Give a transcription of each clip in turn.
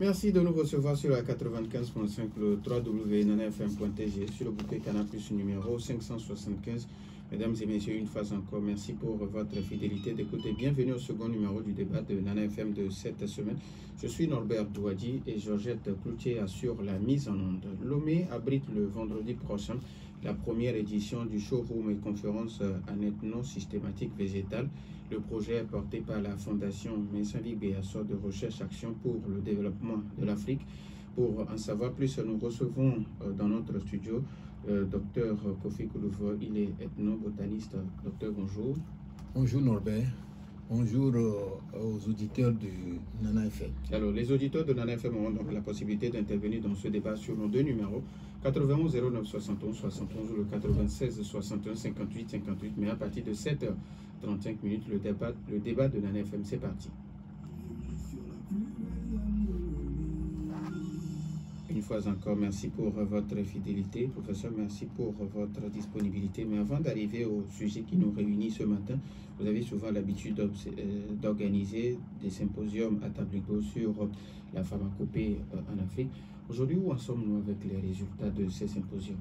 Merci de nous recevoir sur la 95.5, le www.nanafm.tg, sur le bouquet Canal Plus numéro 575. Mesdames et messieurs, une fois encore, merci pour votre fidélité d'écoute et bienvenue au second numéro du débat de Nana FM de cette semaine. Je suis Norbert Douadi et Georgette Cloutier assure la mise en onde. Lomé abrite le vendredi prochain la première édition du showroom et conférence en ethno-systématique végétale. Le projet est porté par la Fondation Mensali Beasso de Recherche Action pour le développement de l'Afrique. Pour en savoir plus, nous recevons dans notre studio Dr Kofi Koulouvo. Il est ethnobotaniste. Docteur, bonjour. Bonjour Norbert. Bonjour aux auditeurs de Nana FM. Alors, les auditeurs de Nana FM auront donc la possibilité d'intervenir dans ce débat sur nos deux numéros, 91 09 71 71 ou le 96 61 58 58. Mais à partir de 7h35 minutes, le débat de Nana FM, c'est parti. Une fois encore, merci pour votre fidélité. Professeur, merci pour votre disponibilité. Mais avant d'arriver au sujet qui nous réunit ce matin, vous avez souvent l'habitude d'organiser des symposiums à Tabligo sur la pharmacopée en Afrique. Aujourd'hui, où en sommes-nous avec les résultats de ces symposiums?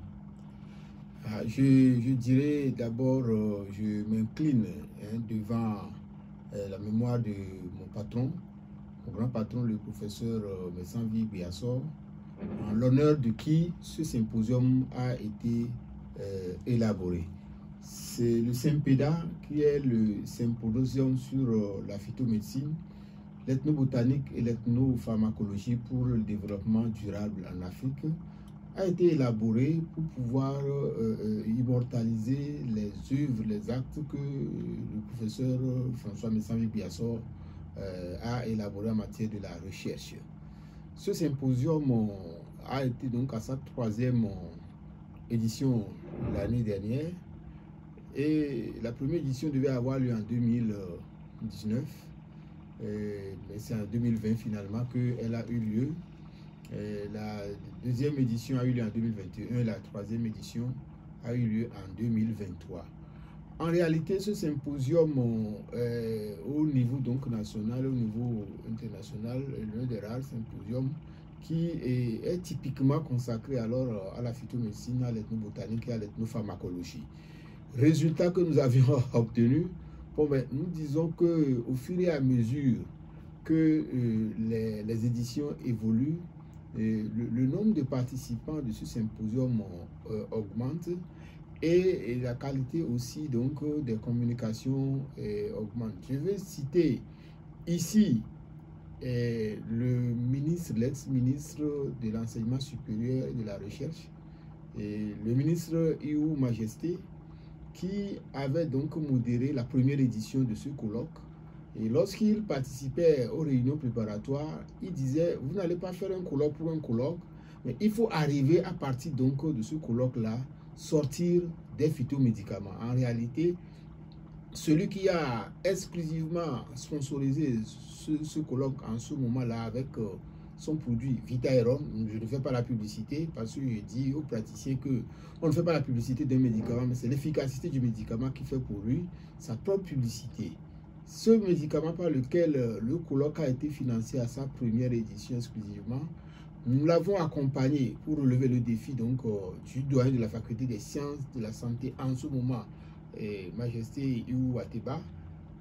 Je dirais d'abord, je m'incline devant la mémoire de mon patron, mon grand patron, le professeur Mensali Beasso, en l'honneur de qui ce symposium a été élaboré. C'est le SYMPEDA qui est le symposium sur la phytomédecine, l'ethnobotanique et l'ethnopharmacologie pour le développement durable en Afrique, a été élaboré pour pouvoir immortaliser les œuvres, les actes que le professeur François Mensali Beasso a élaboré en matière de la recherche. Ce symposium a été donc à sa troisième édition l'année dernière et la première édition devait avoir lieu en 2019, mais c'est en 2020 finalement qu'elle a eu lieu. La deuxième édition a eu lieu en 2021 et la troisième édition a eu lieu en 2023. En réalité, ce symposium au niveau donc national, au niveau international, est l'un des rares symposiums qui est typiquement consacré alors à la phytomédecine, à l'ethnobotanique et à l'ethnopharmacologie. Résultat que nous avions obtenu, bon, ben, nous disons qu'au fur et à mesure que les éditions évoluent, le nombre de participants de ce symposium augmente. Et la qualité aussi donc des communications augmente. Je vais citer ici le ministre, l'ex-ministre de l'enseignement supérieur et de la recherche, et le ministre Iou Majesté, qui avait donc modéré la première édition de ce colloque. Et lorsqu'il participait aux réunions préparatoires, il disait: vous n'allez pas faire un colloque pour un colloque, mais il faut arriver à partir donc de ce colloque-là sortir des phytomédicaments. En réalité, celui qui a exclusivement sponsorisé ce colloque en ce moment-là avec son produit Vitaeron, je ne fais pas la publicité parce que je dis aux praticiens que on ne fait pas la publicité d'un médicament, mais c'est l'efficacité du médicament qui fait pour lui sa propre publicité. Ce médicament par lequel le colloque a été financé à sa première édition exclusivement, nous l'avons accompagné pour relever le défi donc, du doyen de la faculté des sciences de la santé en ce moment, Majesté Iou Ateba.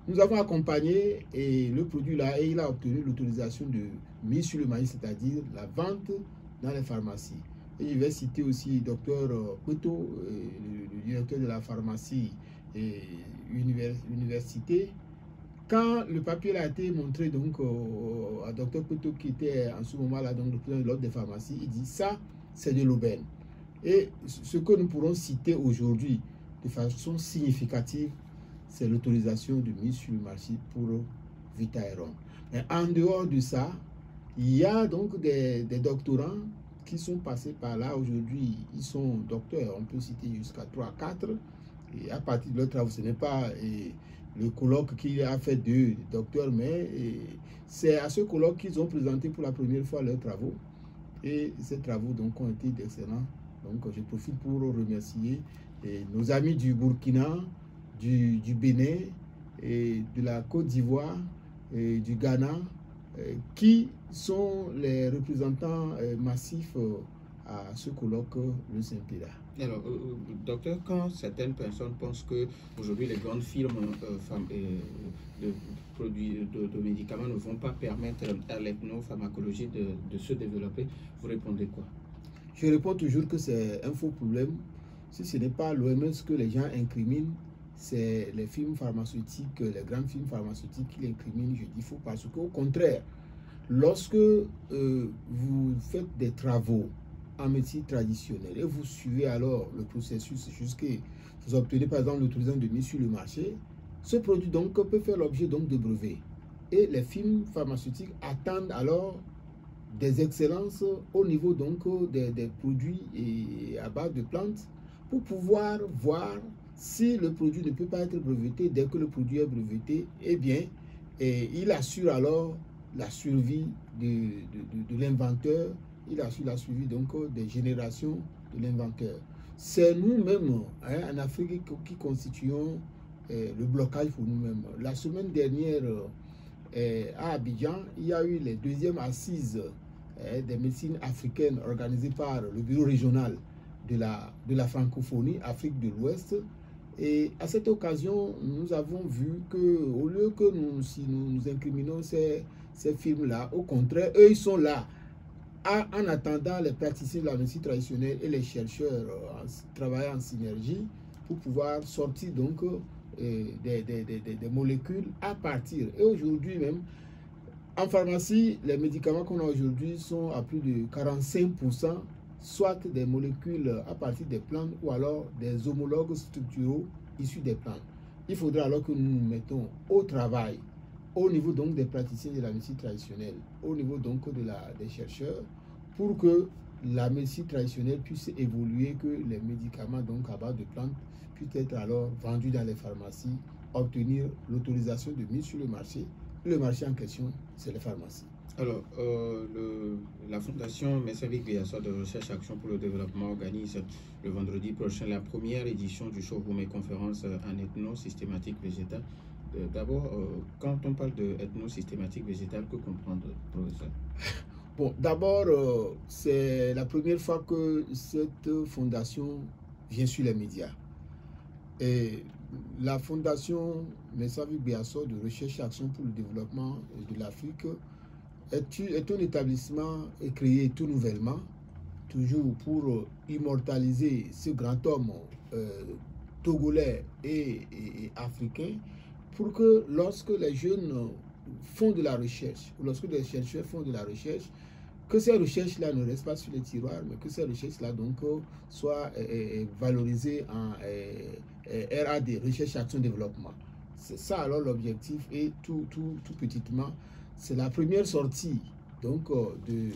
Nous avons accompagné et le produit là, et il a obtenu l'autorisation de mise sur le marché, c'est-à-dire la vente dans les pharmacies. Et je vais citer aussi Dr Kweto, le directeur de la pharmacie et université. Quand le papier a été montré donc à Dr Kweto, qui était en ce moment-là donc le président de l'ordre des pharmacies, il dit: ça, c'est de l'aubaine. Et ce que nous pourrons citer aujourd'hui de façon significative, c'est l'autorisation de mise sur le marché pour Vitaeron. Mais en dehors de ça, il y a donc des doctorants qui sont passés par là. Aujourd'hui, ils sont docteurs, on peut citer jusqu'à 3, 4. Et à partir de leurs travaux, ce n'est pas le colloque qui a fait 2 docteurs, mais c'est à ce colloque qu'ils ont présenté pour la première fois leurs travaux. Et ces travaux donc ont été excellents. Donc je profite pour remercier nos amis du Burkina, du Bénin, et de la Côte d'Ivoire, du Ghana, qui sont les représentants massifs à ce colloque le Saint-Pédard. Alors, docteur, quand certaines personnes pensent que aujourd'hui les grandes firmes de médicaments ne vont pas permettre à l'ethnopharmacologie de se développer, vous répondez quoi? Je réponds toujours que c'est un faux problème. Si ce n'est pas l'OMS que les gens incriminent, c'est les firmes pharmaceutiques, les grandes firmes pharmaceutiques qui l'incriminent. Je dis faux parce qu'au contraire, lorsque vous faites des travaux en médecine traditionnelle et vous suivez alors le processus jusqu'à vous obtenez par exemple l'autorisation de mise sur le marché, ce produit donc peut faire l'objet donc de brevets. Et les firmes pharmaceutiques attendent alors des excellences au niveau donc des produits et à base de plantes pour pouvoir voir si le produit ne peut pas être breveté. Dès que le produit est breveté, eh bien, il assure alors la survie de l'inventeur, il assure la survie donc des générations de l'inventeur. C'est nous-mêmes en Afrique qui constituons le blocage pour nous-mêmes. La semaine dernière, à Abidjan, il y a eu les deuxièmes assises des médecines africaines organisées par le bureau régional de la francophonie, Afrique de l'Ouest. Et à cette occasion, nous avons vu qu'au lieu que nous incriminons ces firmes-là, au contraire, eux, ils sont là en attendant les praticiens de la médecine traditionnelle et les chercheurs travailler en synergie pour pouvoir sortir donc des molécules à partir. Et aujourd'hui même, en pharmacie, les médicaments qu'on a aujourd'hui sont à plus de 45%, soit des molécules à partir des plantes ou alors des homologues structuraux issus des plantes. Il faudra alors que nous nous mettons au travail, au niveau donc des praticiens de la médecine traditionnelle, au niveau donc des chercheurs, pour que la médecine traditionnelle puisse évoluer, que les médicaments donc à base de plantes puissent être alors vendus dans les pharmacies, obtenir l'autorisation de mise sur le marché. Le marché en question, c'est les pharmacies. Alors, la Fondation Mensah-Vic Biassou de Recherche Action pour le Développement organise le vendredi prochain la première édition du showroom et conférence en ethno-systématique végétale. D'abord, quand on parle de ethno-systématique végétale, que comprendre, professeur? Bon, d'abord, c'est la première fois que cette fondation vient sur les médias. Et la Fondation Mensah-Vic Biassou de Recherche et Action pour le Développement de l'Afrique est un établissement créé tout nouvellement, toujours pour immortaliser ce grand homme togolais et africain, pour que lorsque les jeunes font de la recherche, ou lorsque les chercheurs font de la recherche, que ces recherches-là ne restent pas sur les tiroirs, mais que ces recherches-là donc soient valorisées en RAD, Recherche, Action, Développement. C'est ça alors l'objectif, et tout petitement, c'est la première sortie donc de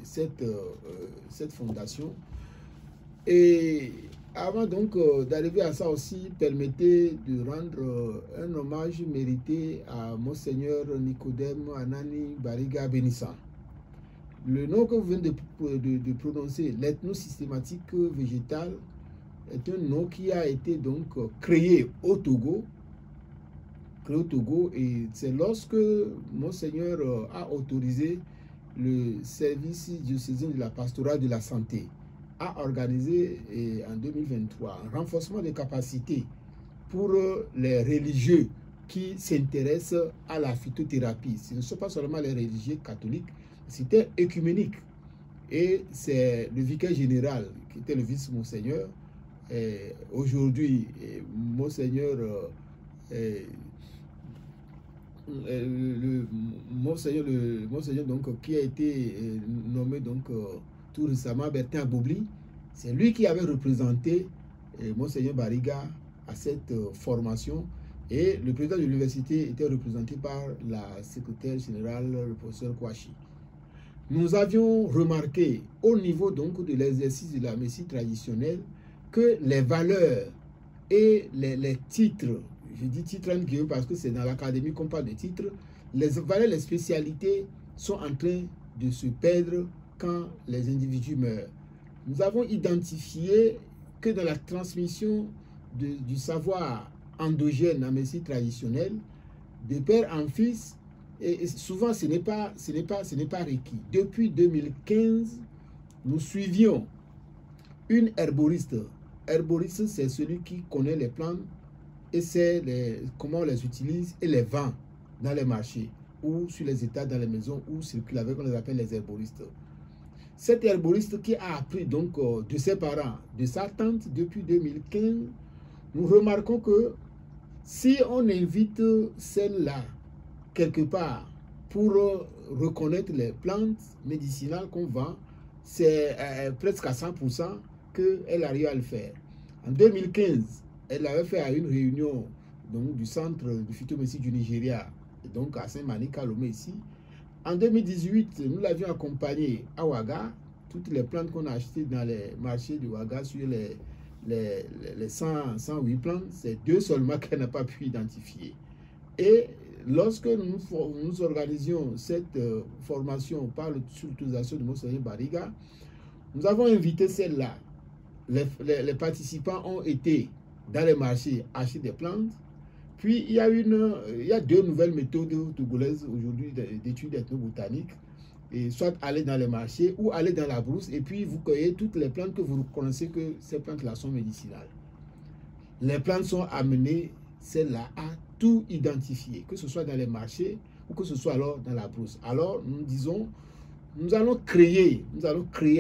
cette fondation. Et avant donc d'arriver à ça aussi, permettez de rendre un hommage mérité à Monseigneur Nicodème Anani Bariga Benissa. Le nom que vous venez de prononcer, l'ethno-systématique végétale, est un nom qui a été donc créé au Togo. Et c'est lorsque Monseigneur a autorisé le service diocésain de la pastorale de la santé à organiser en 2023 un renforcement des capacités pour les religieux qui s'intéressent à la phytothérapie. Ce ne sont pas seulement les religieux catholiques, c'était œcuménique. Et c'est le vicaire général, qui était le vice-monseigneur, aujourd'hui, Monseigneur, le Monseigneur donc, qui a été nommé donc, tout récemment Bertin Aboubli, c'est lui qui avait représenté Monseigneur Bariga à cette formation. Et le président de l'université était représenté par la secrétaire générale, le professeur Kouachi. Nous avions remarqué au niveau donc de l'exercice de la médecine traditionnelle que les valeurs et les titres, je dis titres en guillemets parce que c'est dans l'académie qu'on parle de titres, les valeurs, les spécialités sont en train de se perdre quand les individus meurent. Nous avons identifié que dans la transmission du savoir endogène en médecine traditionnelle, de père en fils, et souvent ce n'est pas requis. Depuis 2015, nous suivions une herboriste. Herboriste, c'est celui qui connaît les plantes et sait comment on les utilise et les vend dans les marchés ou sur les états dans les maisons où circulent avec, on les appelle les herboristes. Cet herboriste qui a appris donc de ses parents, de sa tante depuis 2015, nous remarquons que si on invite celle-là quelque part pour reconnaître les plantes médicinales qu'on vend, c'est presque à 100% qu'elle arrive à le faire. En 2015, elle l'avait fait à une réunion donc, du centre de phytomédecine du Nigeria, donc à Saint-Mani, Kalomé ici. En 2018, nous l'avions accompagnée à Ouaga. Toutes les plantes qu'on a achetées dans les marchés de Ouaga sur les 108 plantes, c'est 2 seulement qu'elle n'a pas pu identifier. Et lorsque nous organisions cette formation par l'utilisation de Monseigneur Bariga, nous avons invité celle-là. Les participants ont été dans les marchés acheter des plantes. Puis il y a 2 nouvelles méthodes togolaises aujourd'hui d'études ethnobotaniques. Et soit aller dans les marchés ou aller dans la brousse et puis vous cueillez toutes les plantes que vous reconnaissez que ces plantes-là sont médicinales. Les plantes sont amenées, celles-là, à tout identifier, que ce soit dans les marchés ou que ce soit alors dans la brousse. Alors nous disons, nous allons créer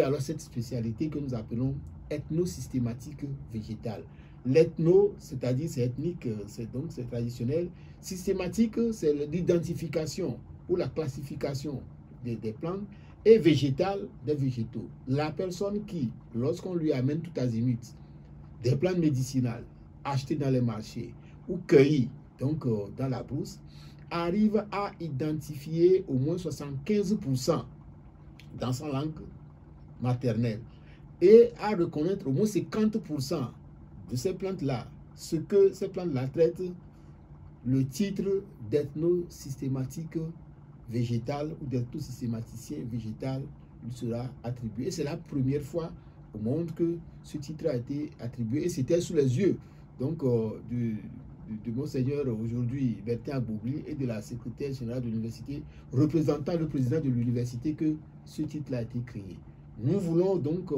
alors cette spécialité que nous appelons ethnosystématique végétale. L'ethno, c'est-à-dire c'est ethnique, c'est traditionnel. Systématique, c'est l'identification ou la classification des plantes, et végétale, des végétaux. La personne qui, lorsqu'on lui amène tout azimut des plantes médicinales achetées dans les marchés ou cueillies donc dans la brousse, arrive à identifier au moins 75% dans sa langue maternelle et à reconnaître au moins 50% de ces plantes-là, ce que ces plantes-là traitent, le titre d'ethnosystématique végétal ou d'ethnosystématicien végétal lui sera attribué. Et c'est la première fois au monde que ce titre a été attribué. Et c'était sous les yeux donc, de Monseigneur aujourd'hui Bertin Aboubli et de la secrétaire générale de l'université, représentant le président de l'université, que ce titre a été créé. Nous voulons donc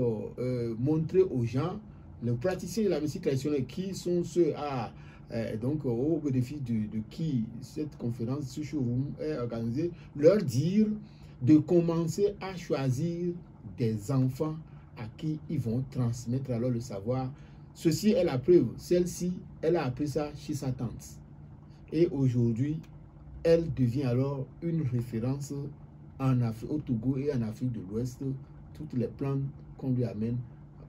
montrer aux gens, les praticiens de la médecine traditionnelle, qui sont ceux donc au bénéfice de qui cette conférence, ce showroom est organisé, leur dire de commencer à choisir des enfants à qui ils vont transmettre alors le savoir. Ceci est la preuve. Celle-ci, elle a appris ça chez sa tante. Et aujourd'hui, elle devient alors une référence en Afrique, au Togo et en Afrique de l'Ouest, toutes les plantes qu'on lui amène.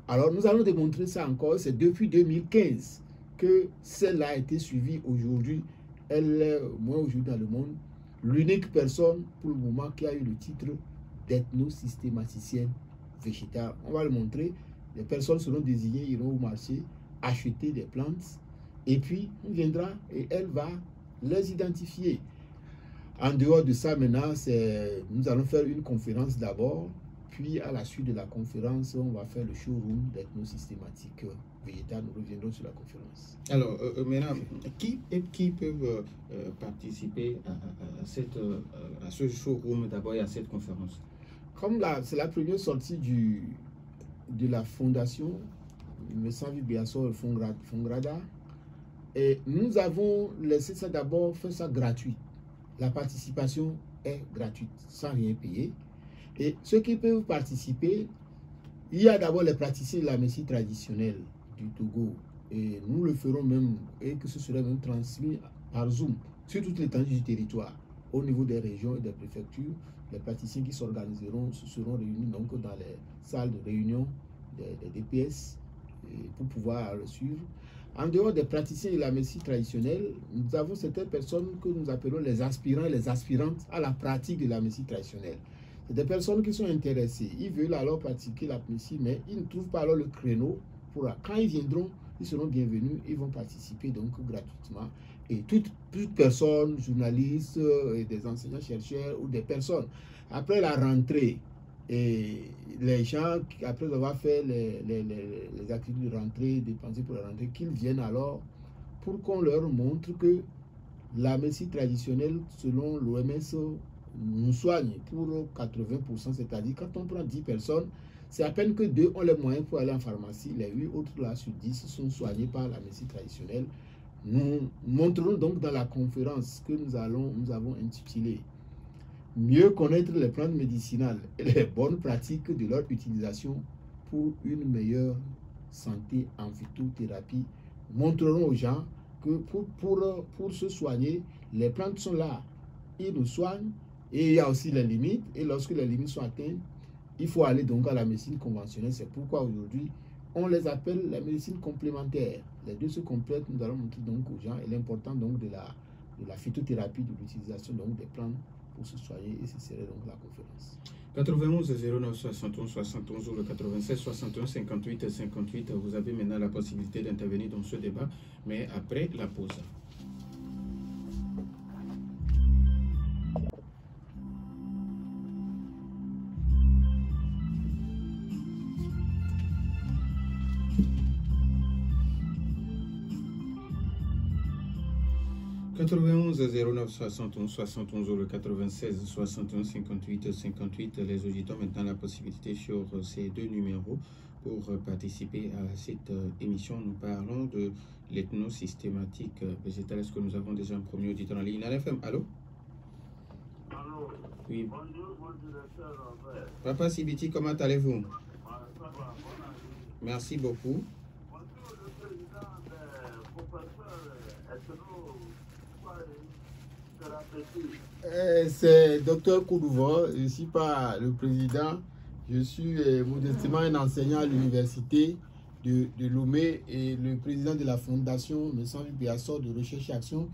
Alors nous allons démontrer ça encore, c'est depuis 2015 que celle-là a été suivie. Aujourd'hui, elle est, moi aujourd'hui dans le monde, l'unique personne pour le moment qui a eu le titre d'ethnosystématicienne végétale. On va le montrer. Les personnes seront désignées, iront au marché, acheter des plantes, et puis on viendra et elle va les identifier. En dehors de ça, maintenant, nous allons faire une conférence d'abord, puis à la suite de la conférence, on va faire le showroom d'ethnosystématique végétale. Nous reviendrons sur la conférence. Alors, maintenant, qui peuvent participer à ce showroom d'abord et à cette conférence? Comme c'est la première sortie de la fondation, me semble bien sûr, Fongrada, et nous avons laissé ça d'abord, fait ça gratuit. La participation est gratuite, sans rien payer. Et ceux qui peuvent participer, il y a d'abord les praticiens de la médecine traditionnelle du Togo. Et nous le ferons même, et que ce sera même transmis par Zoom, sur toute l'étendue du territoire, au niveau des régions et des préfectures. Les praticiens qui s'organiseront seront réunis donc dans les salles de réunion des DPS pour pouvoir le suivre. En dehors des praticiens de la médecine traditionnelle, nous avons certaines personnes que nous appelons les aspirants et les aspirantes à la pratique de la médecine traditionnelle. C'est des personnes qui sont intéressées. Ils veulent alors pratiquer la médecine, mais ils ne trouvent pas alors le créneau. Quand ils viendront, ils seront bienvenus. Ils vont participer donc gratuitement. Et toute personne, journaliste, et des enseignants-chercheurs ou des personnes, après la rentrée, et les gens, après avoir fait les activités de rentrée, dépensées pour la rentrée, qu'ils viennent alors pour qu'on leur montre que La médecine traditionnelle, selon l'OMS, nous soigne pour 80%, c'est-à-dire quand on prend 10 personnes, c'est à peine que 2 ont les moyens pour aller en pharmacie, les 8 autres là sur 10 sont soignés par la médecine traditionnelle. Nous montrerons donc dans la conférence que nous avons intitulée mieux connaître les plantes médicinales et les bonnes pratiques de leur utilisation pour une meilleure santé en phytothérapie. Montrerons aux gens que pour se soigner, les plantes sont là, ils nous soignent et il y a aussi les limites. Et lorsque les limites sont atteintes, il faut aller donc à la médecine conventionnelle. C'est pourquoi aujourd'hui, on les appelle la médecine complémentaire. Les deux se complètent. Nous allons montrer donc aux gens l'importance donc de la phytothérapie, de l'utilisation donc des plantes pour se soigner, et ce serait donc la conférence. 91 09 71 71 ou le 96 61 58 58. Vous avez maintenant la possibilité d'intervenir dans ce débat, mais après la pause. « 91 09 71 71 ou le 96 61 58 58. Les auditeurs ont maintenant la possibilité sur ces deux numéros pour participer à cette émission. Nous parlons de l'ethnosystématique végétale. Est-ce que nous avons déjà un premier auditeur en ligne? FM, allô? Allô? Oui. Bonjour, mon directeur Robert. Papa Sibiti, comment allez-vous? Ça va, bonne année. Merci beaucoup. Bonjour, le président des professeurs ethno. C'est Dr Koudouva, je ne suis pas le président, je suis modestement un enseignant à l'université de Lomé et le président de la fondation Messanvi Biassor de recherche et action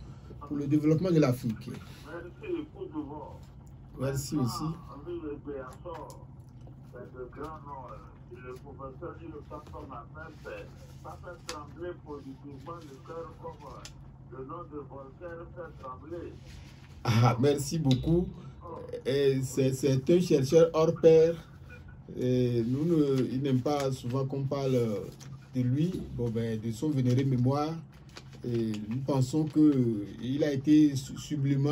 pour le développement de l'Afrique. Merci Koudouva. Merci aussi. Henri Biassor, c'est de grand nom. Le professeur dit le temps qu'on appelle, ça fait trembler positivement le cœur comme le nom de Voltaire fait trembler. Ah, merci beaucoup. C'est un chercheur hors pair. Il n'aime pas souvent qu'on parle de lui, de son vénéré mémoire. Nous pensons qu'il a été sublime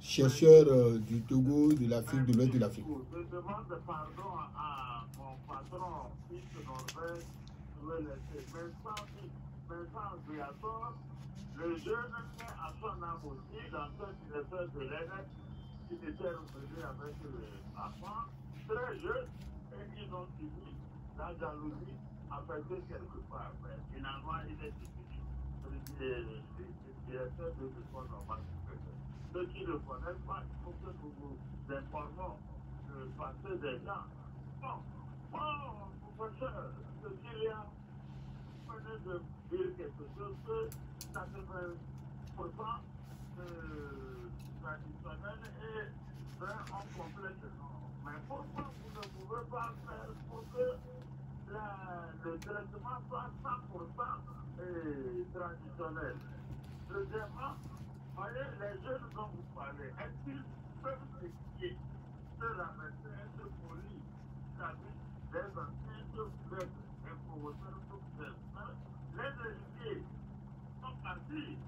chercheur du Togo, de l'Afrique, de l'Ouest de l'Afrique. Je demande pardon à mon patron, fils Norbert, je vais laisser. Mais sans Béator, le jeune est à son âme aussi, l'ancien directeur de l'ENEC, qui était revenu avec enfants, très jeunes, et ils ont suivi la jalousie affectée quelque part. Mais finalement, il est devenu le directeur de l'école normale. Ceux qui ne le connaissent pas, il faut que nous vous informons du passé des gens. Bon, professeur, ce qu'il y a, vous venez de dire quelque chose que 80% traditionnel et 20 en complète. Mais pourquoi vous ne pouvez pas faire pour que le traitement soit 100% traditionnel? Deuxièmement, voyez, les jeunes dont vous parlez, est-ce qu'ils peuvent s'équiper de la maîtresse polie, c'est-à-dire des anciens que vous êtes des promoteurs que vous êtes? Les héritiers sont partis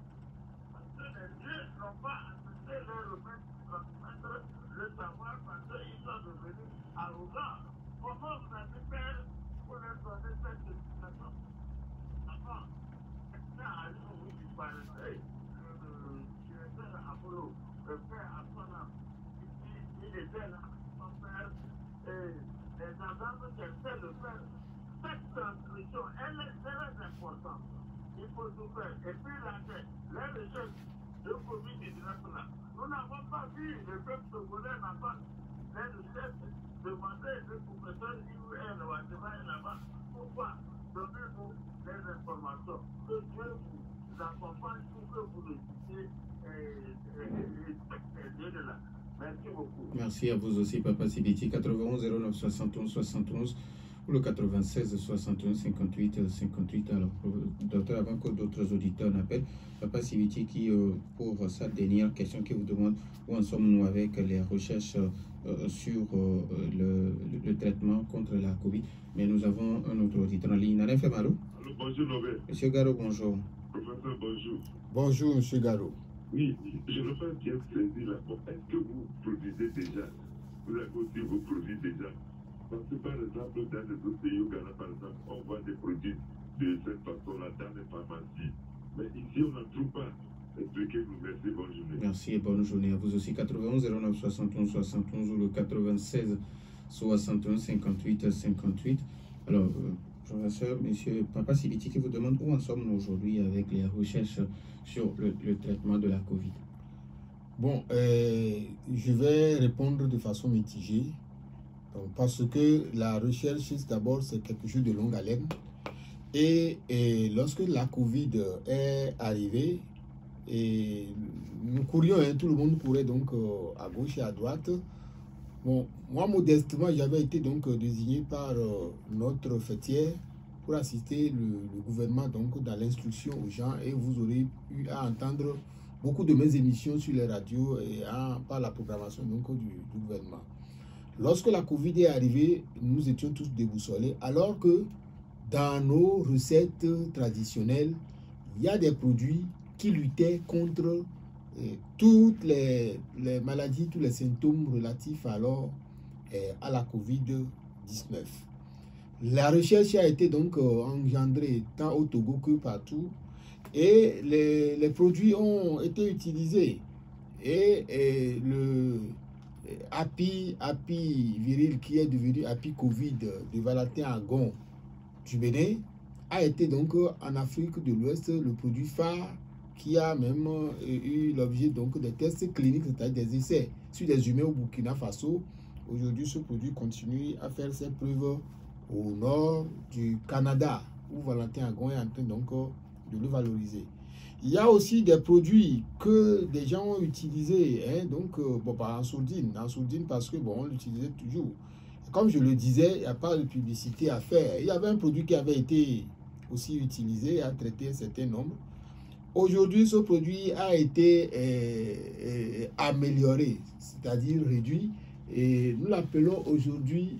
parce que les dieux n'ont pas accepté leur remède pour transmettre le savoir parce qu'ils sont devenus arrogants. Comment vous avez fait pour leur donner cette explication? Avant, maintenant, à l'heure où vous parlez, directeur Apollo, le père Asana, il était là, son père, et les gendarmes cherchaient le faire. Cette transmission, elle est très importante. Il faut tout faire. Et puis les recherches de Covid-19 là, nous n'avons pas vu le peuple togolais n'a pas les recherches demander le professeur IUL ou à là-bas. Pourquoi? Donnez-nous les informations. Que Dieu vous accompagne pour que vous le disiez et là. Merci beaucoup. Merci à vous aussi, Papa Sibiti. 91 09 71 71 ou le 96 61 58 58. Alors, docteur, avant que d'autres auditeurs n'appellent, Papa Sibiti, qui, pour sa dernière question, qui vous demande où en sommes-nous avec les recherches sur le traitement contre la Covid. Mais nous avons un autre auditeur en ligne. Allô, bonjour, Nobé. Monsieur Garo, bonjour. Oui, professeur, bonjour. Bonjour, M. Garo. Oui, je ne veux pas bien saisir là. Bon, est-ce que vous produisez déjà? Vous avez aussi vos produits déjà? Parce que par exemple, dans les autres pays au Ghana, par exemple, on voit des produits de cette façon-là dans les pharmacies. Mais ici, on n'en trouve pas. Expliquez-nous. Merci, bonne journée. Merci et bonne journée à vous aussi. 91 09 71 71 ou le 96 61 58 58. Alors, professeur, monsieur Papa Sibiti qui vous demande où en sommes-nous aujourd'hui avec les recherches sur le traitement de la COVID. Bon, je vais répondre de façon mitigée. Donc, parce que la recherche, d'abord, c'est quelque chose de longue haleine. Et lorsque la COVID est arrivée, et nous courions, hein, tout le monde courait donc à gauche et à droite. Bon, moi, modestement, j'avais été donc désigné par notre fêtière pour assister le gouvernement donc dans l'instruction aux gens, et vous aurez eu à entendre beaucoup de mes émissions sur les radios et par la programmation donc du gouvernement. Lorsque la COVID est arrivée, nous étions tous déboussolés, alors que dans nos recettes traditionnelles, il y a des produits qui luttaient contre toutes les maladies, tous les symptômes relatifs alors à la COVID-19. La recherche a été donc engendrée tant au Togo que partout, et les produits ont été utilisés. Et le Happy Viril, qui est devenu Happy Covid de Valentin Agon du Bénin, a été donc en Afrique de l'Ouest le produit phare qui a même eu l'objet donc des tests cliniques, c'est-à-dire des essais sur des humains au Burkina Faso. Aujourd'hui, ce produit continue à faire ses preuves au nord du Canada, où Valentin Agon est en train donc de le valoriser. Il y a aussi des produits que des gens ont utilisés, hein, donc bon, pas en sourdine parce que bon, on l'utilisait toujours. Comme je le disais, il n'y a pas de publicité à faire. Il y avait un produit qui avait été aussi utilisé à traiter un certain nombre. Aujourd'hui, ce produit a été amélioré, c'est-à-dire réduit, et nous l'appelons aujourd'hui,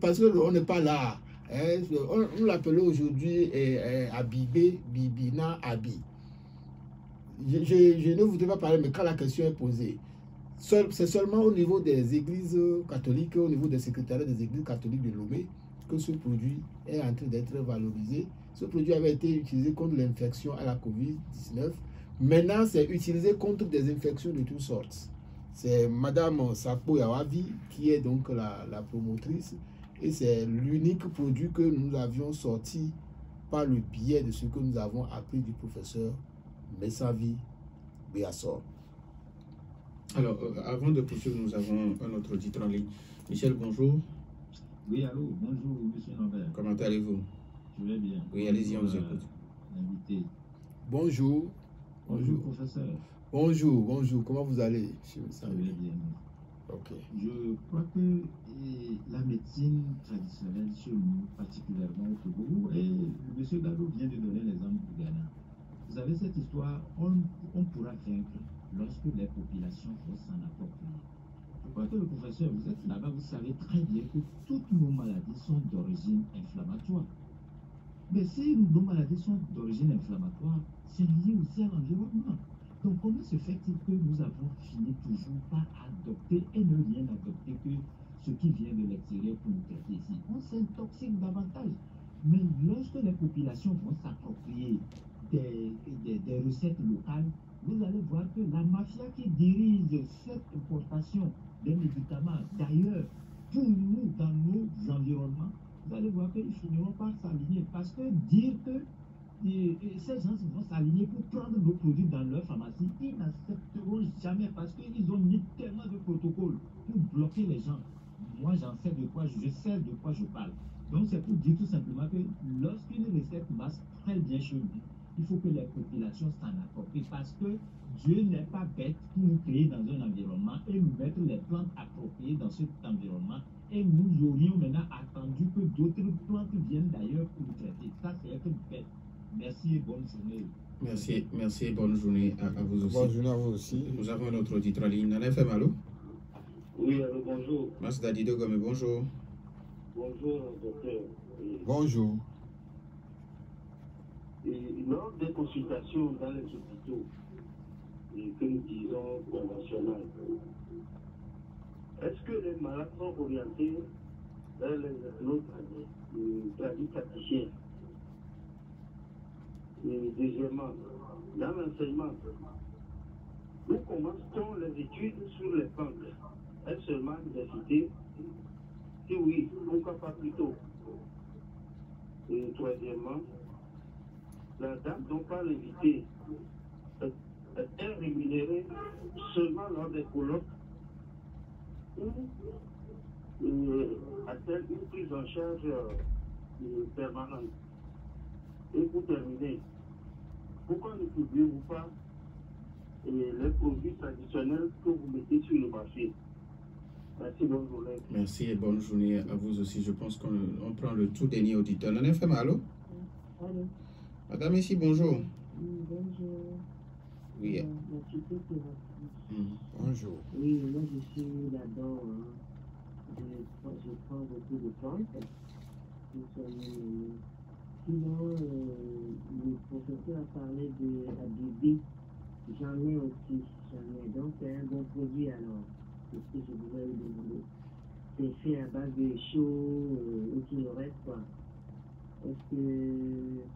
parce qu'on n'est pas là, hein, nous l'appelons aujourd'hui Abibé, Bibina, Abi. Je ne voudrais pas parler, mais quand la question est posée, c'est seulement au niveau des églises catholiques, au niveau des secrétariats des églises catholiques de Lomé, que ce produit est en train d'être valorisé. Ce produit avait été utilisé contre l'infection à la COVID-19. Maintenant, c'est utilisé contre des infections de toutes sortes. C'est Madame Sakpo Yawavi qui est donc la promotrice. Et c'est l'unique produit que nous avions sorti par le biais de ce que nous avons appris du professeur Messanvi Béassor. Alors, avant de poursuivre, nous avons un autre auditeur en ligne. Michel, bonjour. Oui, allô, bonjour, monsieur Lambert. Comment allez-vous? Je vais bien. Oui, allez-y, on vous écoute. Invité. Bonjour. Bonjour, professeur. Bonjour. Comment vous allez? Ça va bien. Ok. Je crois que la médecine traditionnelle chez nous, particulièrement au Togo, et monsieur Gado vient de donner l'exemple du Ghana. Vous savez, cette histoire, on pourra vaincre lorsque les populations vont s'en approprier. Je crois que le professeur, vous êtes là-bas, vous savez très bien que toutes nos maladies sont d'origine inflammatoire. Mais si nos maladies sont d'origine inflammatoire, c'est lié aussi à l'environnement. Donc comment se fait-il que nous avons fini toujours par adopter et ne rien adopter que ce qui vient de l'extérieur pour nous traiter ici? On s'intoxique davantage. Mais lorsque les populations vont s'approprier des recettes locales, vous allez voir que la mafia qui dirige cette importation des médicaments d'ailleurs pour nous dans nos environnements, vous allez voir qu'ils finiront par s'aligner. Parce que dire que ces gens vont s'aligner pour prendre nos produits dans leur pharmacie, ils n'accepteront jamais parce qu'ils ont mis tellement de protocoles pour bloquer les gens. Moi, j'en sais de quoi, je sais de quoi je parle. Donc, c'est pour dire tout simplement que lorsqu'une recette marche très bien chez nous, il faut que les populations s'en approprient parce que Dieu n'est pas bête pour nous créer dans un environnement et nous mettre les plantes appropriées dans cet environnement. Et nous aurions maintenant attendu que d'autres plantes viennent d'ailleurs pour nous traiter. Ça, c'est être bête. Merci et bonne journée. Merci et bonne journée à vous aussi. Bonne journée à vous aussi. Nous avons un autre auditeur en ligne. Nana FM, allô? Oui, allô, bonjour. Mas Dadido Gome, bonjour. Bonjour, docteur. Bonjour. Et lors des consultations dans les hôpitaux, et que nous disons conventionnels, est-ce que les malades sont orientés vers les praticiens? Et deuxièmement, dans l'enseignement, où commence-t-on les études sur les banques? Est-ce seulement l'université? Si oui, pourquoi pas plus tôt? Et troisièmement, la dame dont parle l'invité est rémunérée seulement lors des colloques ou a-t-elle une prise en charge permanente? Et pour terminer, pourquoi ne publiez-vous pas les produits traditionnels que vous mettez sur le marché? Merci, bonne journée. Merci et bonne journée à vous aussi. Je pense qu'on prend le tout dernier auditeur. Nana FM, allô? Allô? Madame ici, bonjour. Bonjour. Oui. Bonjour. Oui, moi je suis là-dedans. Je prends beaucoup de plantes. Sinon, le professeur a parlé de la bébé. J'en ai aussi. Donc c'est un bon produit alors. C'est ce que je voulais vous demander. C'est fait à base de chaud et tout le reste quoi. Est-ce que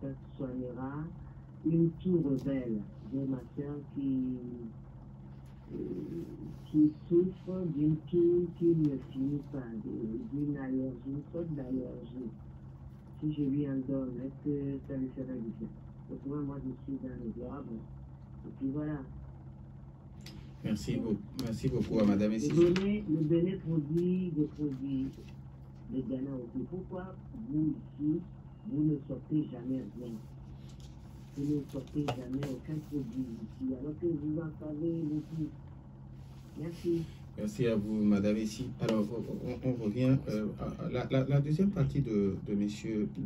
ça soignera une toux rebelle? J'ai ma soeur qui souffre d'une toux qui ne finit pas, d'une allergie, une sorte d'allergie. Si je lui en donne, est-ce que ça lui ferait du bien? Donc moi je suis dans le diable. Et puis voilà. Merci beaucoup à madame ici. Le donner produit de Ghana aussi. Pourquoi vous ici, vous ne sortez jamais rien? Vous ne sortez jamais aucun produit ici, alors que vous en savez beaucoup. Merci. Merci à vous, madame ici. Alors, on revient à la deuxième partie de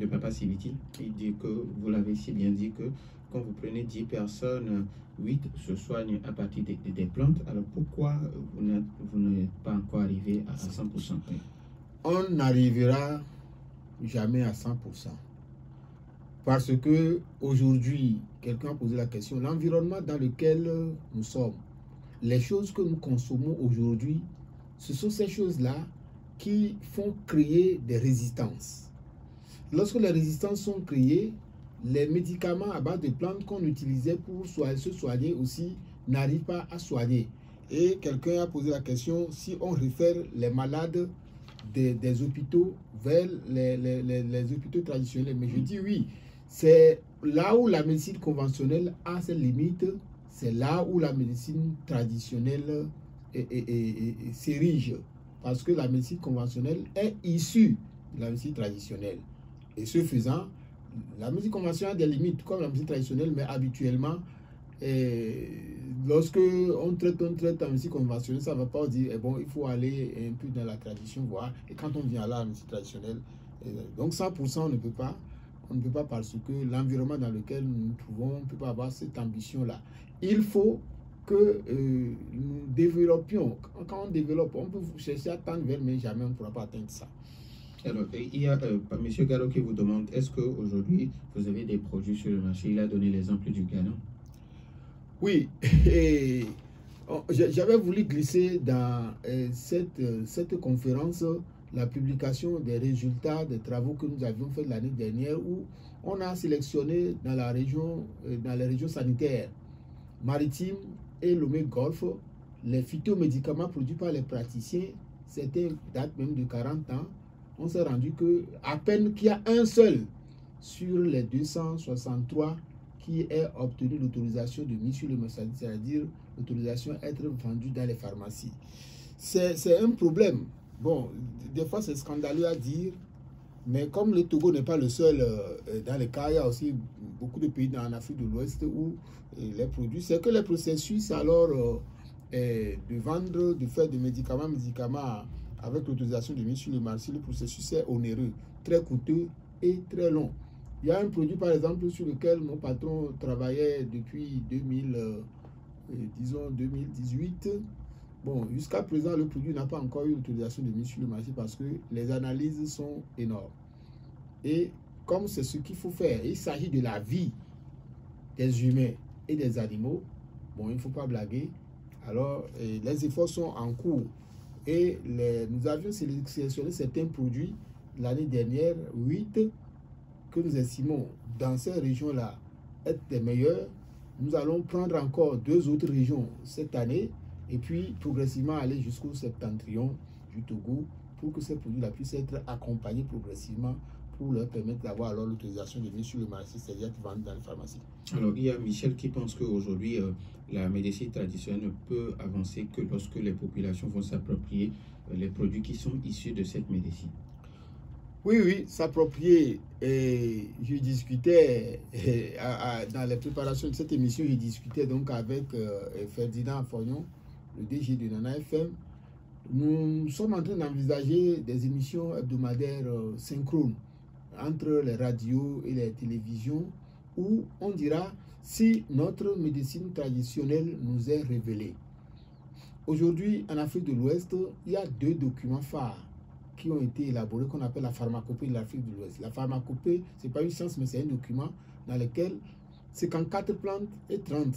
Papa Siviti. Il dit que, vous l'avez si bien dit, que quand vous prenez 10 personnes, 8 se soignent à partir des plantes. Alors, pourquoi vous n'êtes pas encore arrivé à 100%? On n'arrivera jamais à 100%. Parce que aujourd'hui, quelqu'un a posé la question, l'environnement dans lequel nous sommes, les choses que nous consommons aujourd'hui, ce sont ces choses-là qui font créer des résistances. Lorsque les résistances sont créées, les médicaments à base de plantes qu'on utilisait pour se soigner aussi n'arrivent pas à soigner. Et quelqu'un a posé la question, si on réfère les malades des hôpitaux vers les hôpitaux traditionnels. Mais je dis oui, c'est là où la médecine conventionnelle a ses limites, c'est là où la médecine traditionnelle s'érige. Parce que la médecine conventionnelle est issue de la médecine traditionnelle. Et ce faisant, la médecine conventionnelle a des limites comme la médecine traditionnelle, mais habituellement, lorsque on traite en médecine conventionnelle, ça ne va pas dire, bon, il faut aller un peu dans la tradition, voir. Et quand on vient là, la médecine traditionnelle, donc 100% on ne peut pas. On ne peut pas parce que l'environnement dans lequel nous nous trouvons, on ne peut pas avoir cette ambition-là. Il faut que nous développions. Quand on développe, on peut chercher à tendre vers, mais jamais on ne pourra pas atteindre ça. Alors, il y a M. Gallo qui vous demande, est-ce qu'aujourd'hui, vous avez des produits sur le marché? Il a donné l'exemple du Ghana. Oui, j'avais voulu glisser dans cette conférence la publication des résultats des travaux que nous avions fait l'année dernière où on a sélectionné dans les régions sanitaires maritimes et Lomé-Golfe les phytomédicaments produits par les praticiens. C'était date même de 40 ans. On s'est rendu que à peine qu'il y a un seul sur les 263 qui ait obtenu l'autorisation de mise sur le marché, c'est-à-dire l'autorisation à être vendue dans les pharmacies. C'est un problème. Bon, des fois c'est scandaleux à dire, mais comme le Togo n'est pas le seul dans les cas, il y a aussi beaucoup de pays en Afrique de l'Ouest où les produits, c'est que les processus alors de vendre, de faire des médicaments avec l'autorisation de mise sur le marché, le processus est onéreux, très coûteux et très long. Il y a un produit par exemple sur lequel mon patron travaillait depuis 2018. Bon, jusqu'à présent, le produit n'a pas encore eu l'autorisation de mise sur le marché parce que les analyses sont énormes. Et comme c'est ce qu'il faut faire, il s'agit de la vie des humains et des animaux, bon, il ne faut pas blaguer. Alors, les efforts sont en cours. Et nous avions sélectionné certains produits l'année dernière, 8, que nous estimons dans ces régions-là être les meilleurs. Nous allons prendre encore 2 autres régions cette année et puis progressivement aller jusqu'au septentrion du Togo pour que ces produits-là puissent être accompagnés progressivement pour leur permettre d'avoir alors l'autorisation de venir sur le marché, c'est-à-dire de vendre dans les pharmacies. Alors, il y a Michel qui pense qu'aujourd'hui, la médecine traditionnelle ne peut avancer que lorsque les populations vont s'approprier les produits qui sont issus de cette médecine. Oui, s'approprier. Je discutais dans les préparations de cette émission, je discutais donc avec Ferdinand Fognon, le DG de Nana FM. Nous sommes en train d'envisager des émissions hebdomadaires synchrones entre les radios et les télévisions où on dira si notre médecine traditionnelle nous est révélée. Aujourd'hui, en Afrique de l'Ouest, il y a 2 documents phares qui ont été élaborés, qu'on appelle la pharmacopée de l'Afrique de l'Ouest. La pharmacopée, ce n'est pas une science, mais c'est un document dans lequel 54 plantes et 30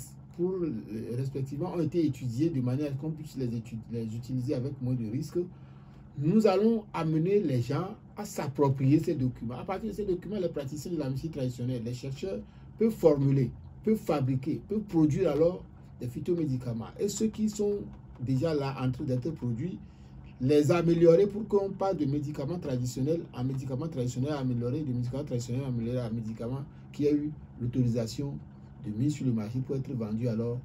respectivement ont été étudiées de manière qu'on puisse les utiliser avec moins de risques. Nous allons amener les gens à s'approprier ces documents. À partir de ces documents, les praticiens de la médecine traditionnelle, les chercheurs peuvent formuler, peuvent fabriquer, peuvent produire alors des phytomédicaments. Et ceux qui sont déjà là en train d'être produits, les améliorer pour qu'on parle de médicaments traditionnels en médicaments traditionnels améliorés, de médicaments traditionnels améliorés en médicaments qui a eu l'autorisation de mise sur le marché pour être vendu alors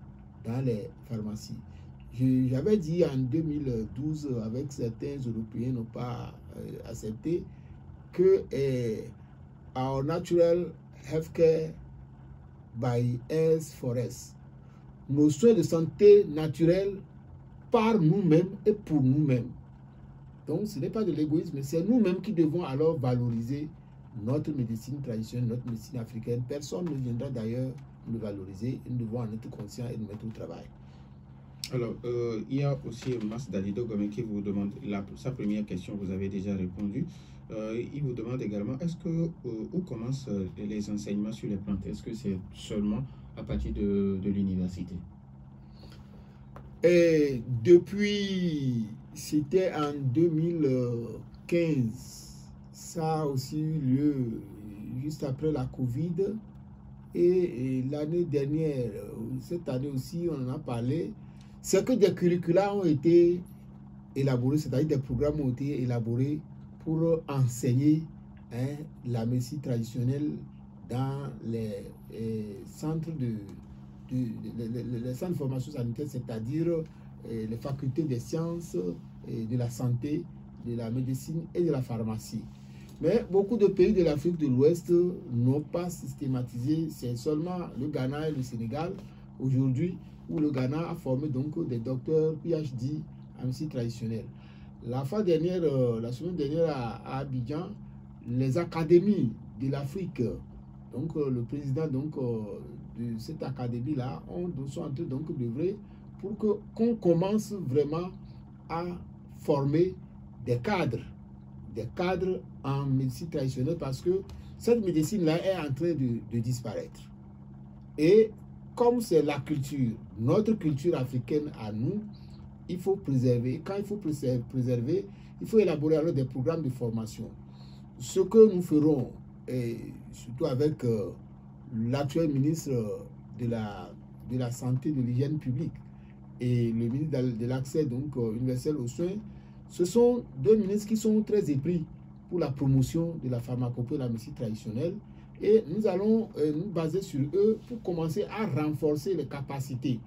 dans les pharmacies. J'avais dit en 2012, avec certains Européens n'ont pas accepté, que our natural healthcare by us for us, nos soins de santé naturels par nous-mêmes et pour nous-mêmes. Donc ce n'est pas de l'égoïsme, c'est nous-mêmes qui devons alors valoriser notre médecine traditionnelle, notre médecine africaine. Personne ne viendra d'ailleurs le valoriser. Nous devons en être conscients et nous mettre au travail. Alors, il y a aussi Mas Dalido Gomé qui vous demande, sa première question, vous avez déjà répondu. Il vous demande également, est-ce que, où commencent les enseignements sur les plantes? Est-ce que c'est seulement à partir de l'université? Et depuis, c'était en 2015, ça a aussi eu lieu juste après la Covid. Et l'année dernière, cette année aussi, on en a parlé. C'est que des curricula ont été élaborés, c'est-à-dire des programmes ont été élaborés pour enseigner la médecine traditionnelle dans les centres les centres de formation sanitaire, c'est-à-dire les facultés des sciences, de la santé, de la médecine et de la pharmacie. Mais beaucoup de pays de l'Afrique de l'Ouest n'ont pas systématisé. C'est seulement le Ghana et le Sénégal aujourd'hui où le Ghana a formé donc des docteurs PhD en médecine traditionnelle. La semaine dernière à Abidjan, les académies de l'Afrique, donc le président de cette académie-là, sont en train d'œuvrer pour qu'on commence vraiment à former des cadres en médecine traditionnelle, parce que cette médecine-là est en train de disparaître. Et comme c'est la culture, notre culture africaine à nous, il faut préserver. Quand il faut préserver, il faut élaborer alors des programmes de formation. Ce que nous ferons, et surtout avec l'actuel ministre de la Santé et de l'Hygiène publique et le ministre de l'Accès universel aux soins, ce sont 2 ministres qui sont très épris pour la promotion de la pharmacopée et de la médecine traditionnelle. Et nous allons nous baser sur eux pour commencer à renforcer les capacités,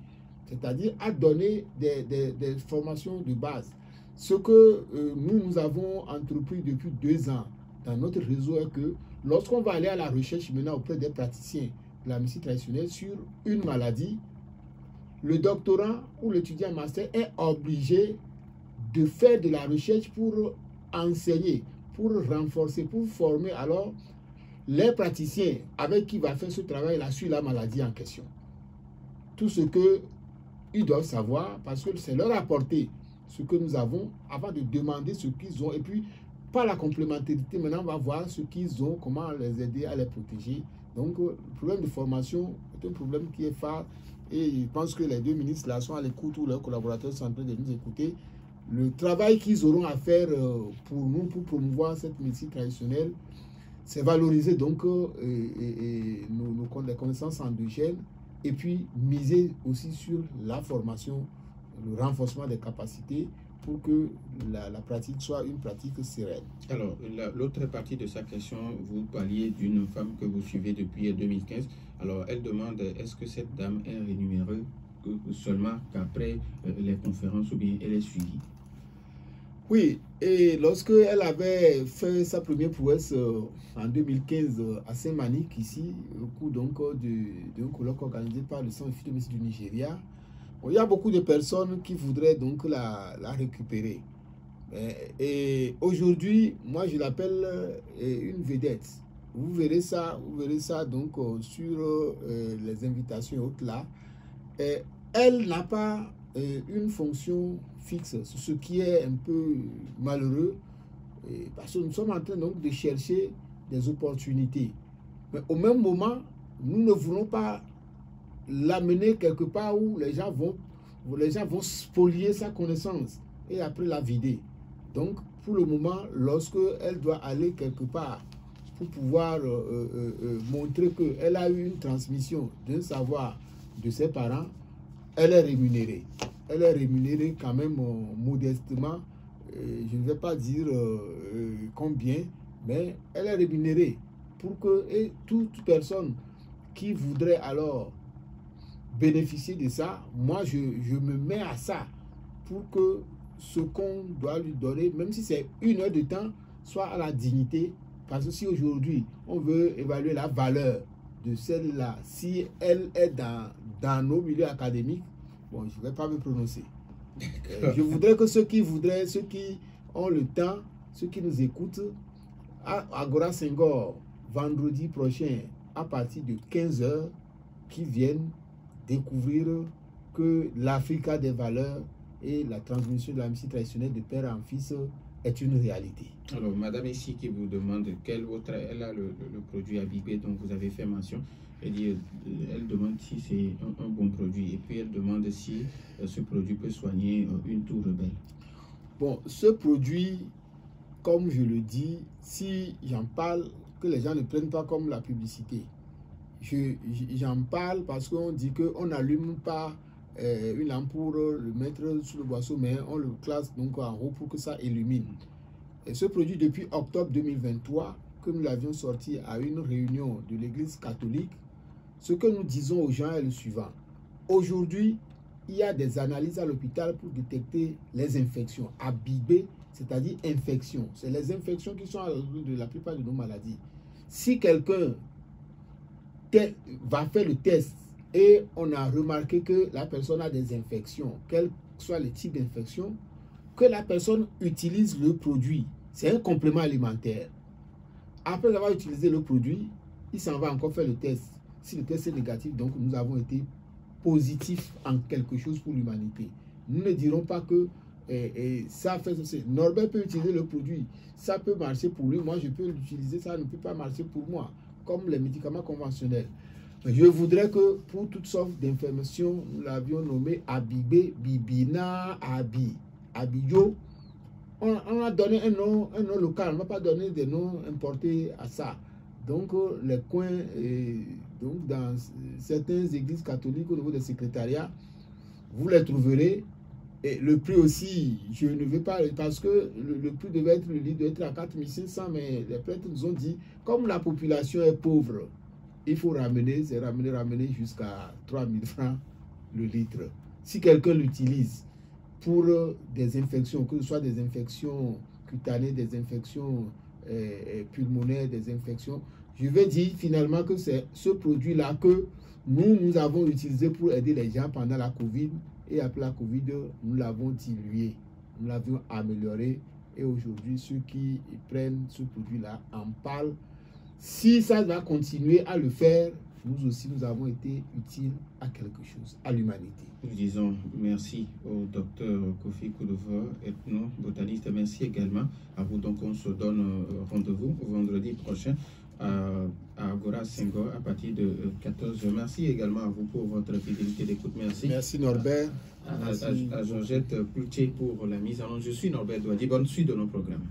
c'est-à-dire à donner des formations de base. Ce que nous avons entrepris depuis 2 ans dans notre réseau est que lorsqu'on va aller à la recherche maintenant auprès des praticiens de la médecine traditionnelle sur une maladie, le doctorant ou l'étudiant master est obligé de faire de la recherche pour enseigner, pour renforcer, pour former alors les praticiens avec qui il va faire ce travail-là sur la maladie en question. Tout ce qu'ils doivent savoir, parce que c'est leur apporter ce que nous avons avant de demander ce qu'ils ont. Et puis, par la complémentarité, maintenant, on va voir ce qu'ils ont, comment les aider à les protéger Donc, le problème de formation est un problème qui est phare. Et je pense que les deux ministres là sont à l'écoute, ou leurs collaborateurs sont en train de nous écouter. Le travail qu'ils auront à faire pour nous, pour promouvoir cette médecine traditionnelle, c'est valoriser donc les connaissances endogènes et puis miser aussi sur la formation, le renforcement des capacités pour que la pratique soit une pratique sereine. Alors, l'autre partie de sa question, vous parliez d'une femme que vous suivez depuis 2015. Alors, elle demande, est-ce que cette dame est rémunérée seulement qu'après les conférences ou bien elle est suivie? Oui, et lorsque elle avait fait sa première prouesse en 2015 à Saint-Manique, ici, au cours donc d'un colloque organisé par le Centre de médecine du Nigeria, bon, il y a beaucoup de personnes qui voudraient donc la récupérer. Et aujourd'hui, moi je l'appelle une vedette. Vous verrez ça donc sur les invitations et autres là. Et elle n'a pas une fonction fixe, ce qui est un peu malheureux, parce que nous sommes en train donc de chercher des opportunités. Mais au même moment, nous ne voulons pas l'amener quelque part où les gens vont spolier sa connaissance et après la vider. Donc, pour le moment, lorsque elle doit aller quelque part pour pouvoir montrer qu'elle a eu une transmission d'un savoir de ses parents, elle est rémunérée. Elle est rémunérée quand même modestement. Je ne vais pas dire combien, mais elle est rémunérée pour que toute personne qui voudrait alors bénéficier de ça, moi je me mets à ça pour que ce qu'on doit lui donner, même si c'est 1 heure de temps, soit à la dignité. Parce que si aujourd'hui on veut évaluer la valeur de celle-là, si elle est dans nos milieux académiques, bon, je ne vais pas me prononcer. Je voudrais que ceux qui ont le temps, ceux qui nous écoutent, à Agora Senghor, vendredi prochain, à partir de 15h, qui viennent découvrir que l'Afrique a des valeurs et la transmission de la médecine traditionnelle de père en fils est une réalité. Alors, madame ici qui vous demande quel autre, elle a le produit Abibé dont vous avez fait mention. Elle demande si c'est un bon produit et puis elle demande si ce produit peut soigner une toux rebelle. Bon, ce produit, comme je le dis, si j'en parle, que les gens ne prennent pas comme la publicité. J'en parle parce qu'on dit qu'on n'allume pas une lampe pour le mettre sous le boisseau, mais on le classe donc en haut pour que ça illumine. Et ce produit, depuis octobre 2023, que nous l'avions sorti à une réunion de l'Église catholique, ce que nous disons aux gens est le suivant. Aujourd'hui, il y a des analyses à l'hôpital pour détecter les infections. Abibé, c'est-à-dire infections. C'est les infections qui sont à l'origine de la plupart de nos maladies. Si quelqu'un va faire le test et on a remarqué que la personne a des infections, quel que soit le type d'infection, que la personne utilise le produit. C'est un complément alimentaire. Après avoir utilisé le produit, il s'en va encore faire le test. Si le test est négatif, donc nous avons été positifs en quelque chose pour l'humanité. Nous ne dirons pas que ça fait ceci. Norbert peut utiliser le produit. Ça peut marcher pour lui. Moi, je peux l'utiliser. Ça ne peut pas marcher pour moi. Comme les médicaments conventionnels. Je voudrais que pour toutes sortes d'informations, nous l'avions nommé Abibé, Bibina, Abiyo. On a donné un nom local. On ne va pas donner des noms importés à ça. Donc, les coins, donc dans certaines églises catholiques au niveau des secrétariats, vous les trouverez. Et le prix aussi, je ne vais pas, parce que le prix devait être, le litre doit être à 4500, mais les prêtres nous ont dit, comme la population est pauvre, il faut ramener jusqu'à 3000 francs le litre. Si quelqu'un l'utilise pour des infections, que ce soit des infections cutanées, des infections pulmonaires, des infections, je vais dire finalement que c'est ce produit-là que nous avons utilisé pour aider les gens pendant la Covid. Et après la Covid, nous l'avons dilué, nous l'avions amélioré. Et aujourd'hui, ceux qui prennent ce produit-là en parlent. Si ça va continuer à le faire, nous aussi, nous avons été utiles à quelque chose, à l'humanité. Nous disons merci au docteur Kofi Koudova, ethno-botaniste. Merci également à vous. Donc, on se donne rendez-vous vendredi prochain à Agora Senghor à partir de 14h. Merci également à vous pour votre fidélité d'écoute. Merci. Merci Norbert. À Georgette Ploutier pour la mise en onde. Je suis Norbert Douadi. Bonne suite de nos programmes.